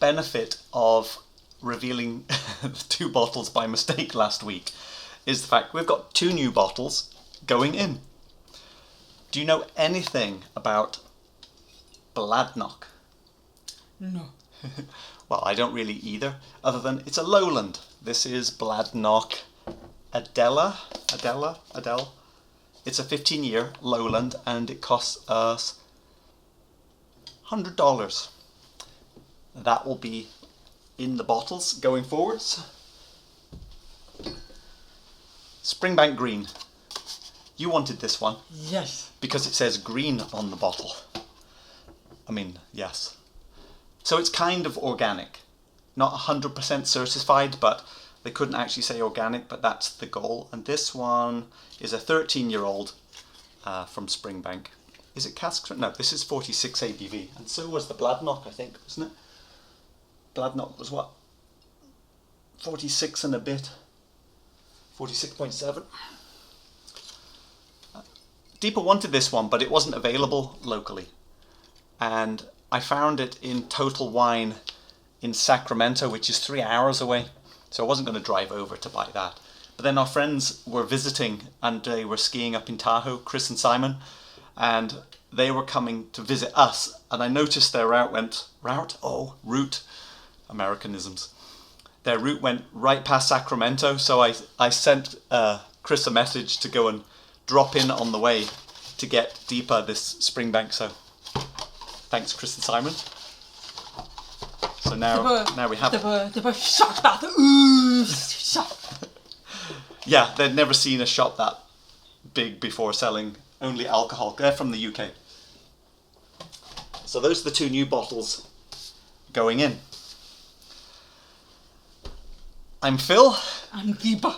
benefit of revealing the 2 bottles by mistake last week is the fact we've got 2 new bottles going in. Do you know anything about Bladnoch? No. Well, I don't really either, other than it's a lowland. This is Bladnoch Adela. It's a 15-year lowland, and it costs us $100. That will be in the bottles going forwards. Springbank Green. You wanted this one. Yes. Because it says green on the bottle. I mean, yes. So it's kind of organic. Not 100% certified, but they couldn't actually say organic, but that's the goal. And this one is a 13-year-old from Springbank. Is it Cask? No, this is 46 ABV. And so was the Bladnoch, I think, wasn't it? Bladnoch was what? 46 and a bit. 46.7. Deepa wanted this one, but it wasn't available locally. And I found it in Total Wine in Sacramento, which is 3 hours away. So I wasn't going to drive over to buy that. But then our friends were visiting and they were skiing up in Tahoe, Chris and Simon, and they were coming to visit us. And I noticed their route, Americanisms. Their route went right past Sacramento, so I sent Chris a message to go and drop in on the way to get Deepa this Springbank. So thanks, Chris and Simon. So now we have. They were shocked about the ooze shop. Yeah, they'd never seen a shop that big before selling only alcohol. They're from the UK. So those are the 2 new bottles going in. I'm Phil. I'm Deepa.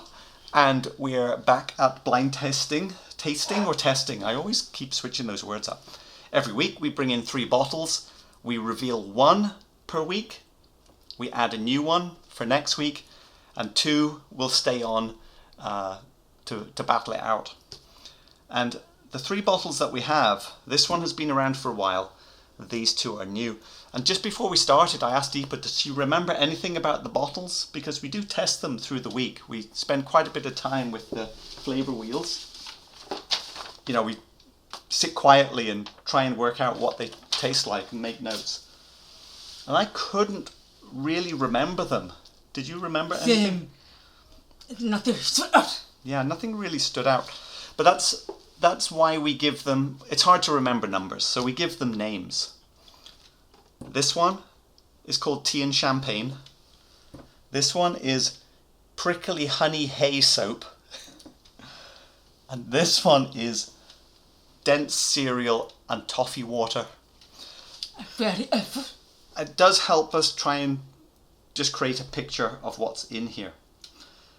And we're back at blind tasting. Tasting or testing? I always keep switching those words up. Every week we bring in 3 bottles. We reveal 1 per week. We add a new one for next week. And 2 will stay on to battle it out. And the 3 bottles that we have, this one has been around for a while. These 2 are new. And just before we started, I asked Deepa, does she remember anything about the bottles? Because we do test them through the week. We spend quite a bit of time with the flavour wheels. You know, we sit quietly and try and work out what they taste like and make notes. And I couldn't really remember them. Did you remember anything? Nothing stood out. Yeah, nothing really stood out. But that's why we give them, it's hard to remember numbers, so we give them names. This one is called Tea and Champagne. This one is Prickly Honey Hay Soap. And this one is Dense Cereal and Toffee Water. Very effort. It does help us try and just create a picture of what's in here.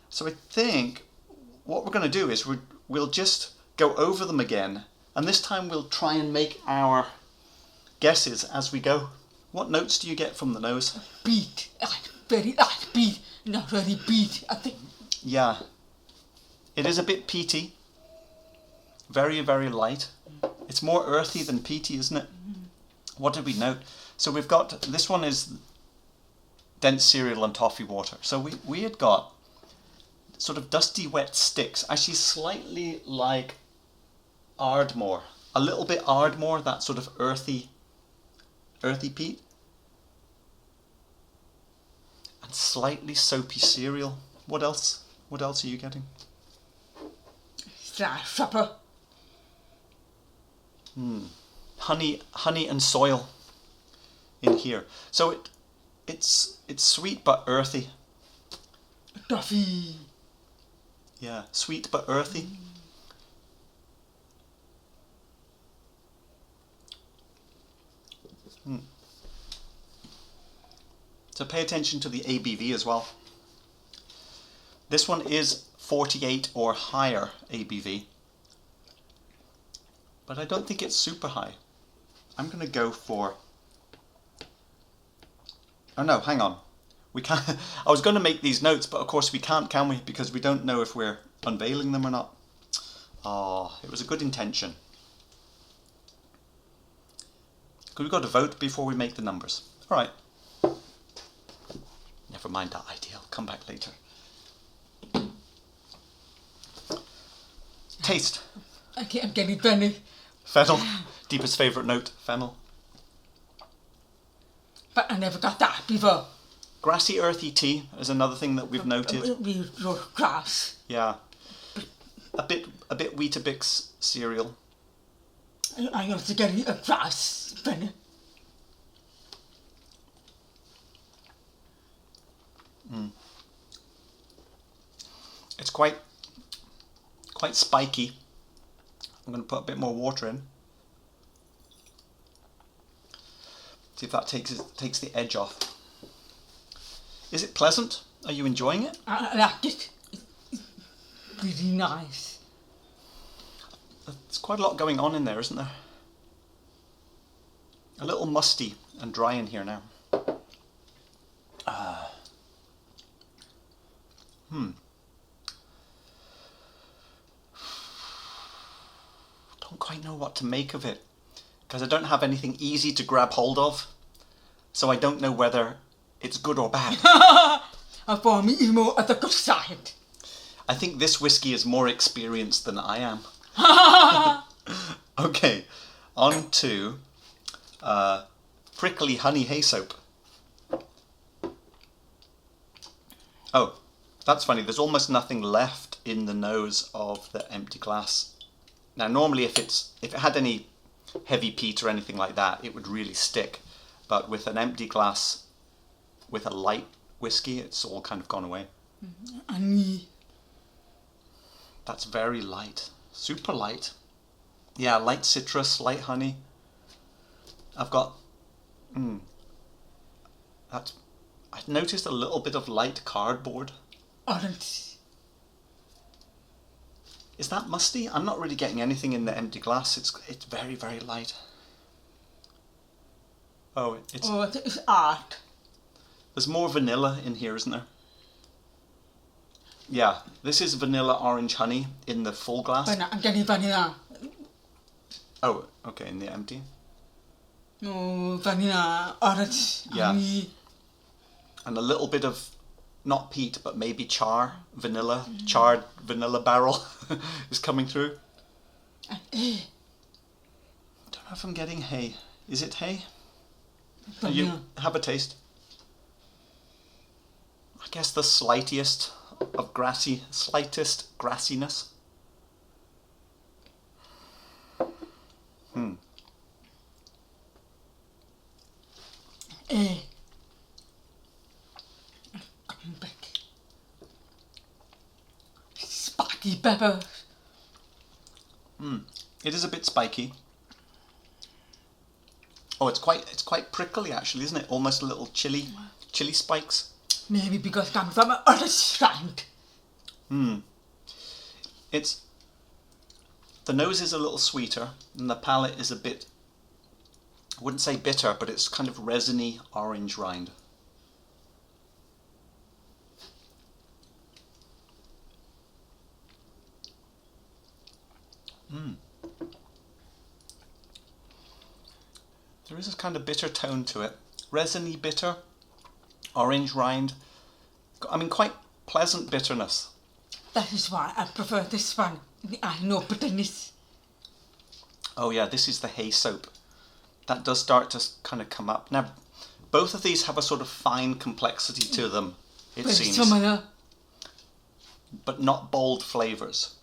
So I think what we're going to do is we'll just go over them again, and this time we'll try and make our guesses as we go. What notes do you get from the nose? Beet. Very beet. Not really beet, I think. Yeah. It is a bit peaty. Very, very light. It's more earthy than peaty, isn't it? What did we note? So we've got, this one is Dense Cereal and Toffee Water. So we had got sort of dusty wet sticks, actually slightly like Ardmore. A little bit Ardmore, that sort of earthy peat. And slightly soapy cereal. What else? What else are you getting? Supper. Honey and soil in here. So it's sweet but earthy. Toffee. Yeah, sweet but earthy. So pay attention to the ABV as well. This one is 48 or higher ABV. But I don't think it's super high. I'm going to go for... Oh no, hang on. We can't. I was going to make these notes, but of course we can't, can we? Because we don't know if we're unveiling them or not. Oh, it was a good intention. Could we go to vote before we make the numbers? All right. mind that idea. I'll come back later. Taste. Okay, I'm getting funny. Fennel. Deepest favourite note, fennel. But I never got that before. Grassy, earthy tea is another thing that we've noted. We wrote grass. Yeah. A bit Weetabix cereal. I also get a grass funny. It's quite spiky. I'm going to put a bit more water in. See if that takes the edge off. Is it pleasant? Are you enjoying it? I like it. It's really nice. There's quite a lot going on in there, isn't there? A little musty and dry in here now. Don't quite know what to make of it because I don't have anything easy to grab hold of, so I don't know whether it's good or bad. For me, it's more at the good side. I think this whiskey is more experienced than I am. Okay, on to prickly honey hay soap. Oh, that's funny. There's almost nothing left in the nose of the empty glass. Now, normally if it had any heavy peat or anything like that, it would really stick. But with an empty glass, with a light whiskey, it's all kind of gone away. Honey. That's very light. Super light. Yeah, light citrus, light honey. I've got... I've noticed a little bit of light cardboard. Orange. Is that musty? I'm not really getting anything in the empty glass. It's very, very light. Oh, it's art. There's more vanilla in here, isn't there? Yeah, this is vanilla orange honey in the full glass. I'm getting vanilla. Oh, okay, in the empty. No, vanilla, orange, Yeah. honey. And a little bit of, not peat, but maybe charred vanilla barrel is coming through. And Don't know if I'm getting hay. Is it hay? vanilla. You have a taste. I guess the slightest grassiness. Coming back. Spiky pepper. It is a bit spiky. Oh, it's quite prickly actually, isn't it? Almost a little chili spikes. Maybe because it comes from an other side. The nose is a little sweeter, and the palate is a bit, I wouldn't say bitter, but it's kind of resiny orange rind. There is a kind of bitter tone to it. Resiny bitter, orange rind. I mean, quite pleasant bitterness. That is why I prefer this one. I know bitterness. Oh yeah, this is the hay soap. That does start to kind of come up. Now, both of these have a sort of fine complexity to them, it Very seems. similar. But not bold flavours.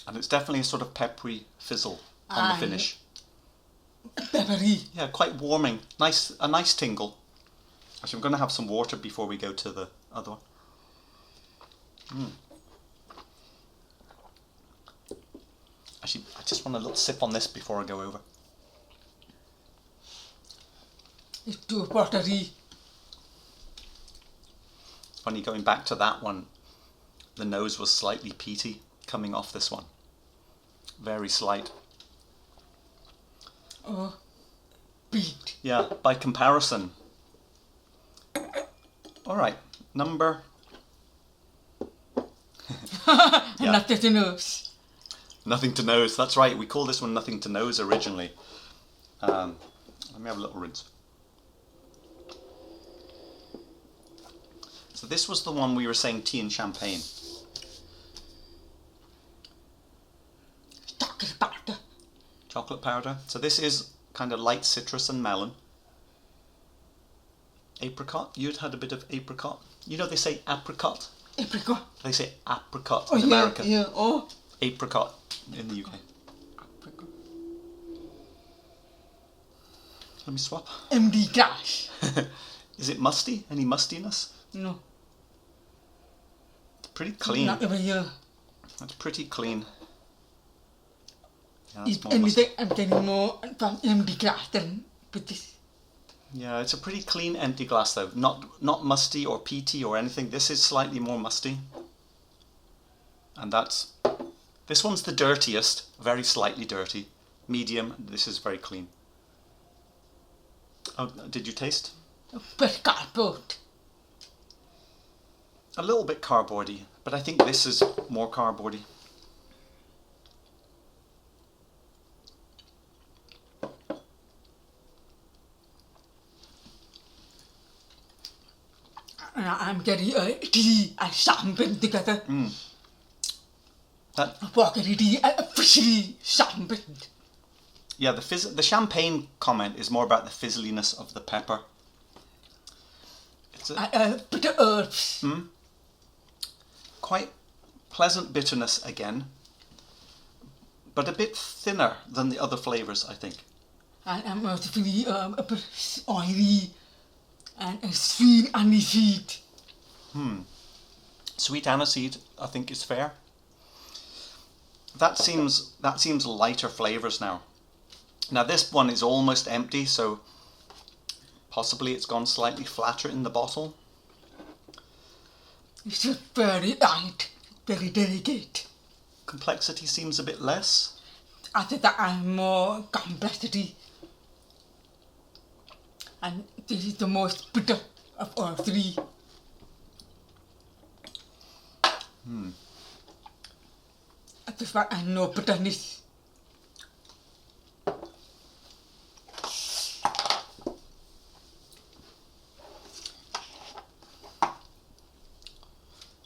And it's definitely a sort of peppery fizzle on the finish. Peppery. Yeah, quite warming. A nice tingle. Actually, I'm going to have some water before we go to the other one. Actually, I just want a little sip on this before I go over. It's too buttery. It's funny, going back to that one, the nose was slightly peaty coming off this one. Very slight. Oh, peat. Yeah, by comparison. Alright, number... Yeah. Nothing to nose. Nothing to nose, that's right, we called this one Nothing to Nose originally. Let me have a little rinse. So this was the one we were saying tea and champagne. Chocolate powder. Chocolate powder. So this is kind of light citrus and melon. Apricot. You'd had a bit of apricot. You know they say apricot. Apricot. They say apricot Oh in yeah, America. yeah. Oh. Apricot in the UK. Apricot. Let me swap. MD Crash. Is it musty? Any mustiness? No. It's pretty clean. Not over here. That's pretty clean. Yeah, that's If more anything, musty. I'm getting more from MD Crash than British. Yeah, it's a pretty clean empty glass though. Not musty or peaty or anything. This is slightly more musty. And this one's the dirtiest, very slightly dirty. Medium, this is very clean. Oh, did you taste? But cardboard. A little bit cardboardy, but I think this is more cardboardy. I'm getting tea and champagne together. That Walking tea and fishy champagne. Yeah, the champagne comment is more about the fizzliness of the pepper. It's a Bitter herbs. quite pleasant bitterness again, but a bit thinner than the other flavours, I think. And I'm also feeling a bit oily and sweet aniseed. Sweet aniseed, I think, is fair. That seems lighter flavours now. Now this one is almost empty, so possibly it's gone slightly flatter in the bottle. It's just very light, very delicate. Complexity seems a bit less. I think that I'm more complexity. And this is the most bitter of all three. I just want I know bitterness.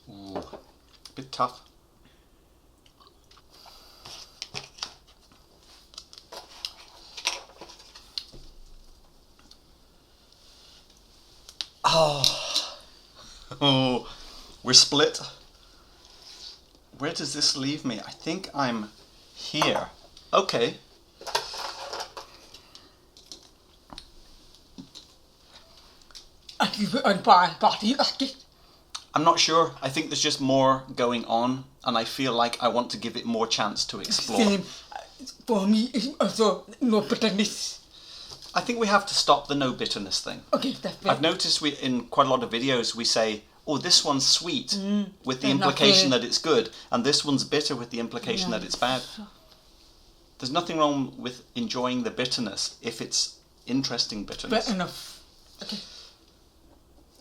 Ooh, a bit tough. Oh, we're split. Where does this leave me? I think I'm here. Okay. I give it a party like it. I'm not sure. I think there's just more going on, and I feel like I want to give it more chance to explore. Same. For me, it's also no bitterness. I think we have to stop the no bitterness thing. Okay, that's fair. I've noticed in quite a lot of videos we say, oh, this one's sweet with the and not implication fair. that it's good, and this one's bitter with the implication that it's bad. There's nothing wrong with enjoying the bitterness if it's interesting bitterness. Fair enough. Okay.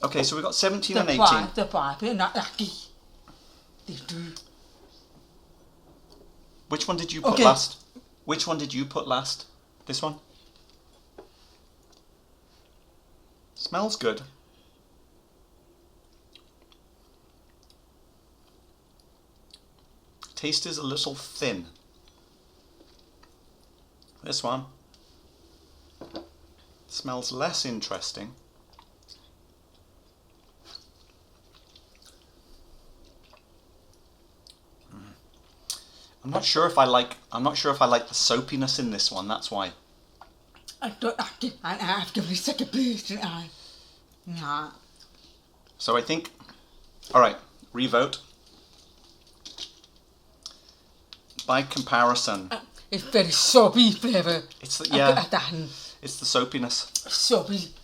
Okay, so we've got 17 and 18. The five, not lucky. They do. Which one did you put Okay. last? Which one did you put last? This one? Smells good. Taste is a little thin. This one smells less interesting. I'm not sure if I like the soapiness in this one, that's why. I don't like it. I have to give it second place. Nah. So I think, alright, revote. By comparison, It's very soapy flavour. it's the That it's the soapiness. soapy.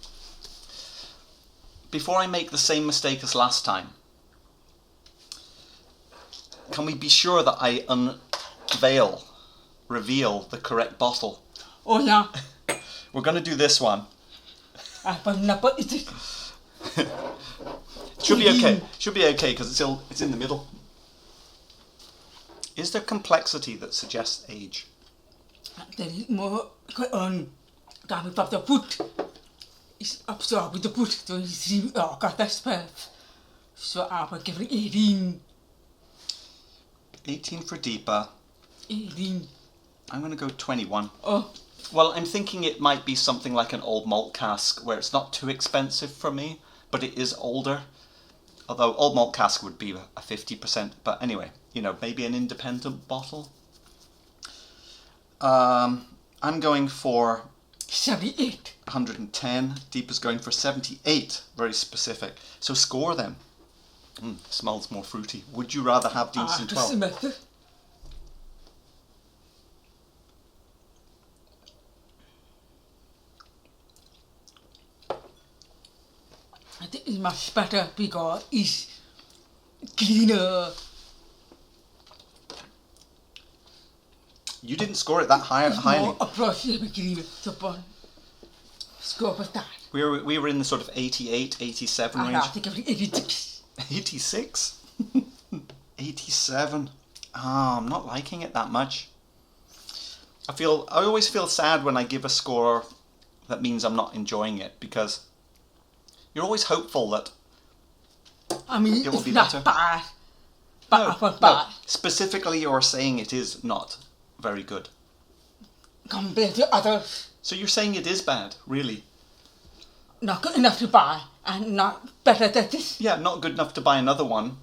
Before I make the same mistake as last time, can we be sure that I reveal the correct bottle? Oh yeah. We're going to do this one. But it's Should be okay. Should be okay because it's in the middle. Is there complexity that suggests age? there is more coming from the food. It's absorbed with the food, so it's got that spell. So I will give it 18. 18 for deeper. 18. I'm going to go 21. Oh. Well, I'm thinking it might be something like an old malt cask where it's not too expensive for me, but it is older. Although old malt cask would be a 50%. But anyway, you know, maybe an independent bottle. I'm going for 78. 110. Deepa's going for 78. Very specific. So score them. Smells more fruity. Would you rather have these than 12? I think it's much better because it's cleaner. You didn't score it that highly. More approachable cleaner. So score for that. We were in the sort of 88, 87 range. I think it was 86. 86? 87. I'm not liking it that much. I always feel sad when I give a score that means I'm not enjoying it, because you're always hopeful that it will be not better. Bad. No. Specifically, you're saying it is not very good. Compared to others. So you're saying it is bad, really? Not good enough to buy, and not better than this. Yeah, not good enough to buy another one.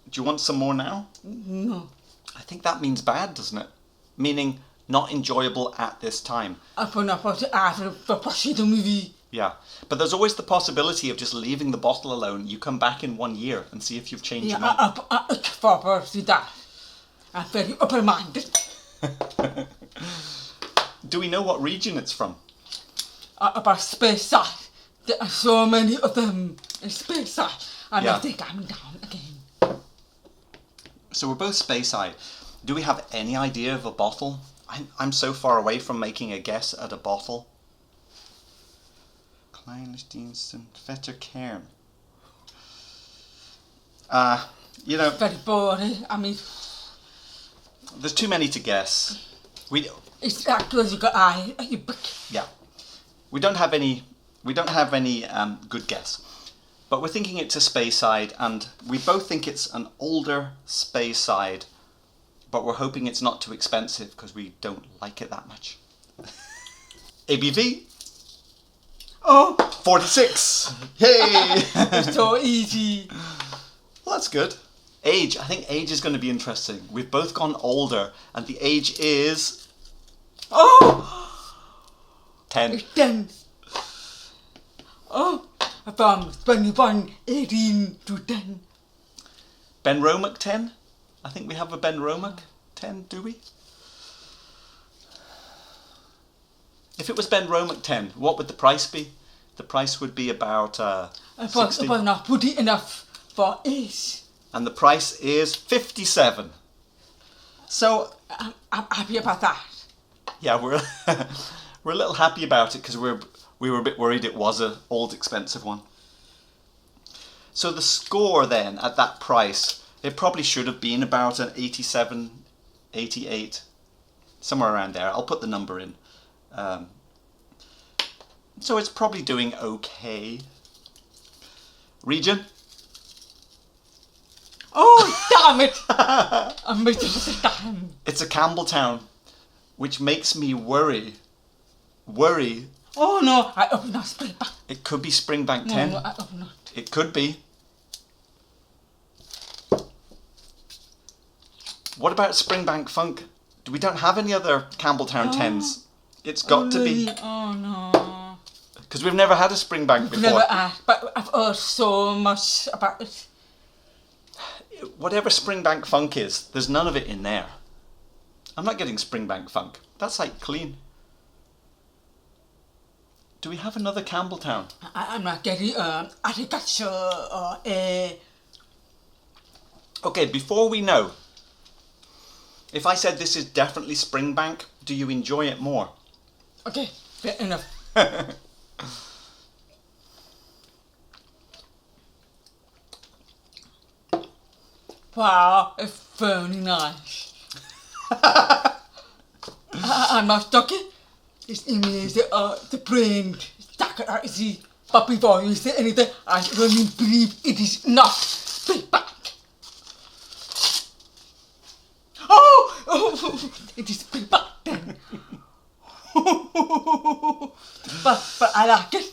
Do you want some more now? No. I think that means bad, doesn't it? Meaning not enjoyable at this time. For watching the movie. Yeah, but there's always the possibility of just leaving the bottle alone. You come back in 1 year and see if you've changed your mind. I look forward to that. I'm very open-minded. Do we know what region it's from? About Speyside. There are so many of them in Speyside. And I think I'm down again. So we're both Speyside. Do we have any idea of a bottle? I'm so far away from making a guess at a bottle. Kleinsteinsten Vetter Cairn. You know... Very boring. There's too many to guess. It's actually you got Yeah. We don't have any good guess. But we're thinking it's a Speyside, and we both think it's an older Speyside, but we're hoping it's not too expensive because we don't like it that much. ABV? 46! Yay! It's so easy. Well, that's good. Age. I think age is going to be interesting. We've both gone older, and the age is... 10. 10. From 21, 18 to 10. Benromach 10? I think we have a Benromach 10, do we? If it was Benromach 10, what would the price be? The price would be about 60. But not pretty enough for age. And the price is 57. So I'm happy about that. Yeah, we're we're a little happy about it because we were a bit worried it was an old expensive one. So the score then at that price, it probably should have been about an 87, 88, somewhere around there. I'll put the number in. So it's probably doing okay. Region? Oh, damn it! I'm making it damn. It's a Campbelltown, which makes me worry. Oh no, I hope not Springbank. It could be Springbank 10. No, I hope not. It could be. What about Springbank Funk? We don't have any other Campbelltown 10s. It's got to be. Oh no. Because we've never had a Springbank before. Never asked, but I've heard so much about it. Whatever Springbank Funk is, there's none of it in there. I'm not getting Springbank Funk. That's like clean. Do we have another Campbelltown? I'm not getting agriculture or a... Okay, before we know, if I said this is definitely Springbank, do you enjoy it more? Okay, fair enough. Wow, it's very nice. I'm not talking. It's amazing. The brain, but before you say anything, I really believe it is not Springbank. Oh, it is Springbank then. but I like it.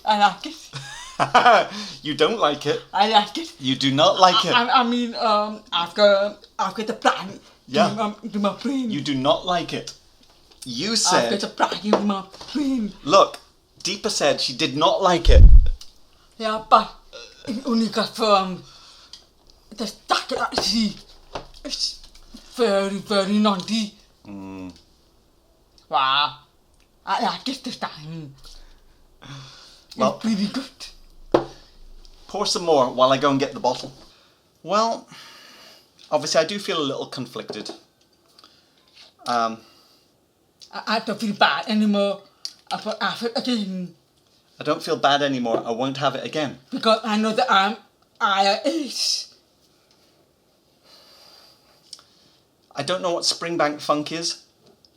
You don't like it. I like it. You do not like it. I mean, I've got the plan. Yeah. In my brain. You do not like it. You I've said... got the plan in my brain. Look, Deepa said she did not like it. Yeah, but it only got from the stack actually. It's very, very naughty. Wow. I like it this time. Well, it's really good. pour some more while I go and get the bottle. Well, obviously I do feel a little conflicted. I don't feel bad anymore about it again. I don't feel bad anymore. I won't have it again. Because I know that I'm IRS. I don't know what Springbank funk is,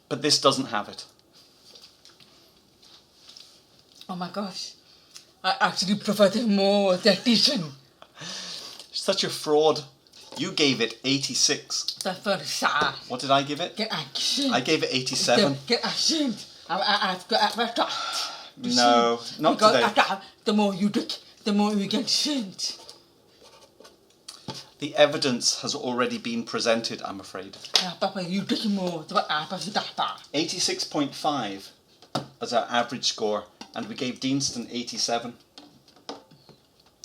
but this doesn't have it. Oh my gosh. I actually prefer the more decent. Such a fraud. You gave it 86. That's very sad. What did I give it? Get action. I gave it 87. Get action. I've got that. No, not because today. The more you drink, the more you get sent. The evidence has already been presented, I'm afraid. Papa, you drink more. 86.5 as our average score, and we gave Deanston 87.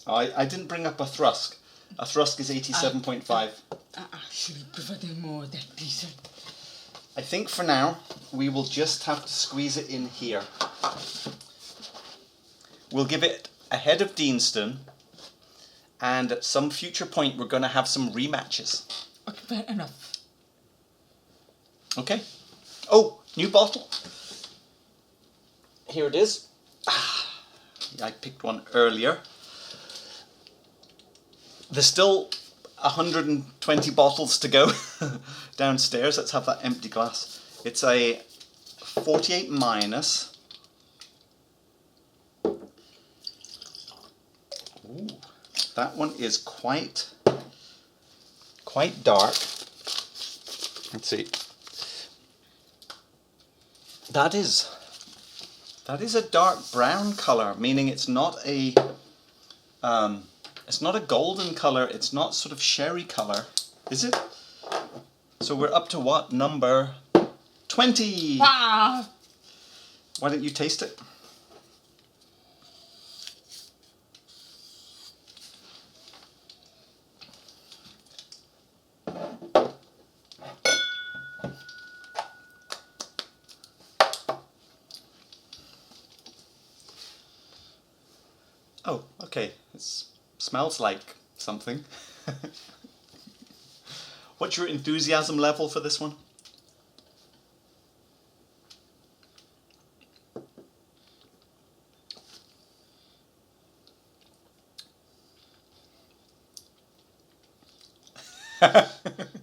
I didn't bring up a thrusk. A thrusk is 87.5. I actually prefer the more decent. I think for now, we will just have to squeeze it in here. We'll give it ahead of Deanston, and at some future point, we're going to have some rematches. Okay, fair enough. Okay. Oh, new bottle. Here it is. I picked one earlier. There's still 120 bottles to go downstairs. Let's have that empty glass. It's a 48 minus. Ooh, that one is quite dark. Let's see. That is a dark brown colour, meaning it's not a golden colour, it's not sort of sherry colour, is it? So we're up to what? Number 20! Ah. Why don't you taste it? Oh, okay. It smells like something. What's your enthusiasm level for this one?